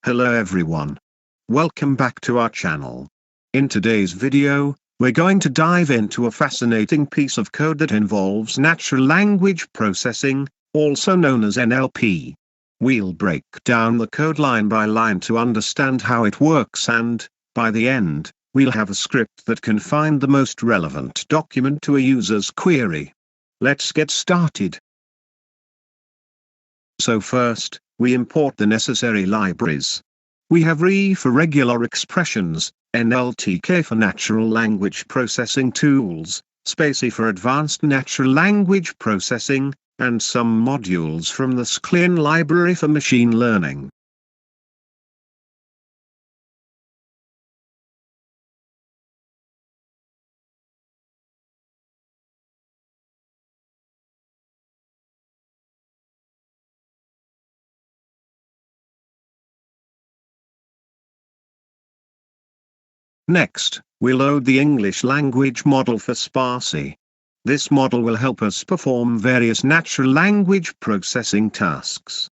Hello everyone. Welcome back to our channel. In today's video, we're going to dive into a fascinating piece of code that involves natural language processing, also known as NLP. We'll break down the code line by line to understand how it works and, by the end, we'll have a script that can find the most relevant document to a user's query. Let's get started. So first, we import the necessary libraries. We have RE for regular expressions, NLTK for natural language processing tools, Spacy for advanced natural language processing, and some modules from the Sclien library for machine learning. Next, we load the English language model for Spacy. This model will help us perform various natural language processing tasks.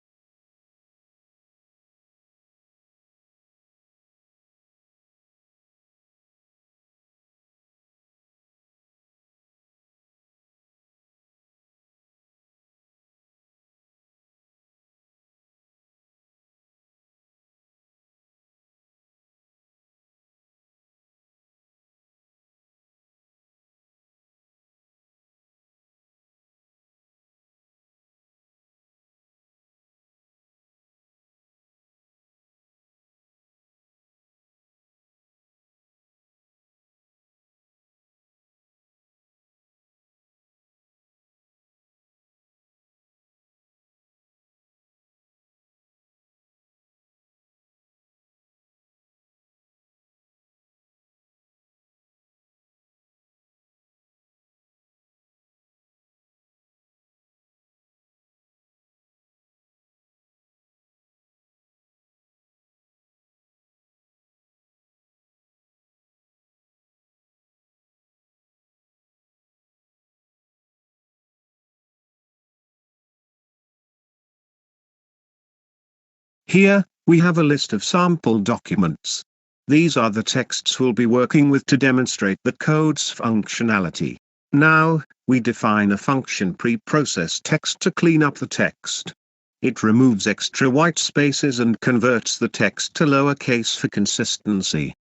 Here, we have a list of sample documents. These are the texts we'll be working with to demonstrate the code's functionality. Now, we define a function preprocess text to clean up the text. It removes extra white spaces and converts the text to lowercase for consistency.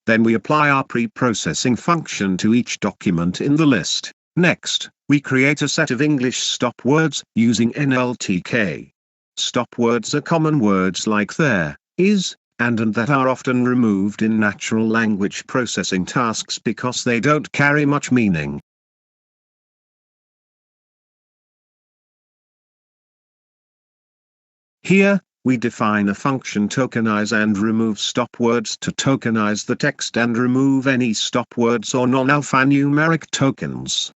Then we apply our preprocessing function to each document in the list. Next, we create a set of English stopwords using NLTK. Stopwords are common words like there, is, and that are often removed in natural language processing tasks because they don't carry much meaning. Here, we define a function tokenize and remove stopwords to tokenize the text and remove any stopwords or non-alphanumeric tokens.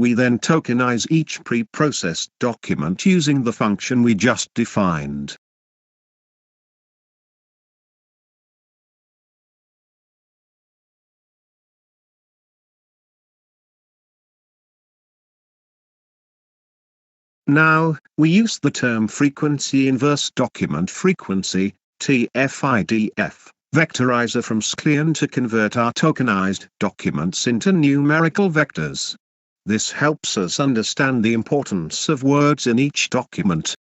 We then tokenize each preprocessed document using the function we just defined. Now, we use the term frequency inverse document frequency, TF-IDF, vectorizer from Sclien to convert our tokenized documents into numerical vectors. This helps us understand the importance of words in each document.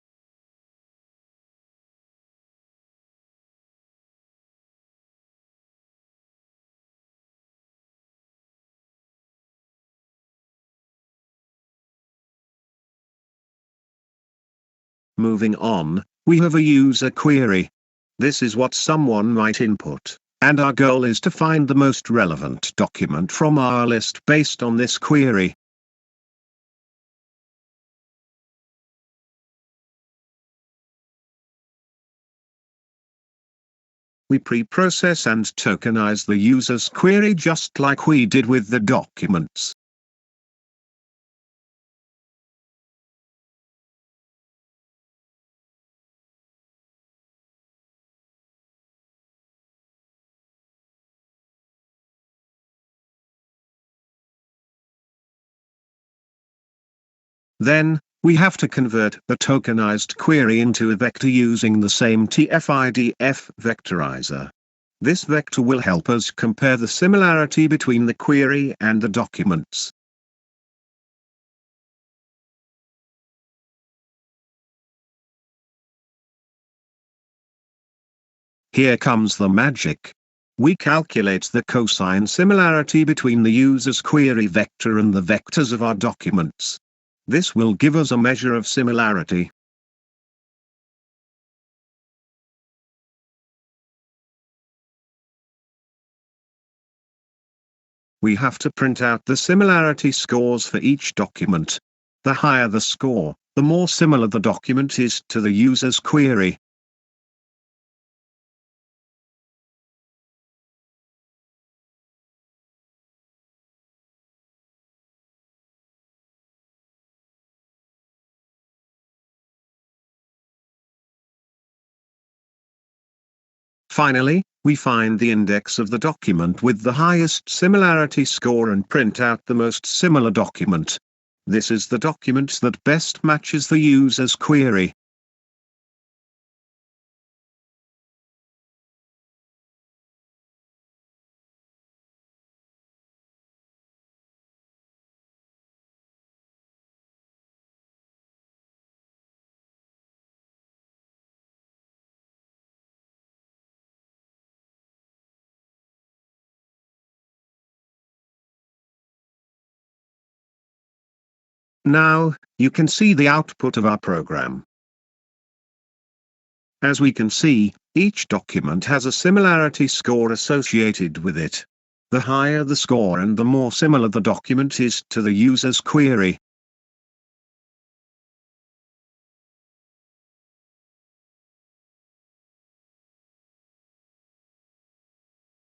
Moving on, we have a user query. This is what someone might input, and our goal is to find the most relevant document from our list based on this query. We pre-process and tokenize the user's query just like we did with the documents. Then, we have to convert the tokenized query into a vector using the same TF-IDF vectorizer. This vector will help us compare the similarity between the query and the documents. Here comes the magic. We calculate the cosine similarity between the user's query vector and the vectors of our documents. This will give us a measure of similarity. We have to print out the similarity scores for each document. The higher the score, the more similar the document is to the user's query. Finally, we find the index of the document with the highest similarity score and print out the most similar document. This is the document that best matches the user's query. Now, you can see the output of our program. As we can see, each document has a similarity score associated with it. The higher the score and the more similar the document is to the user's query.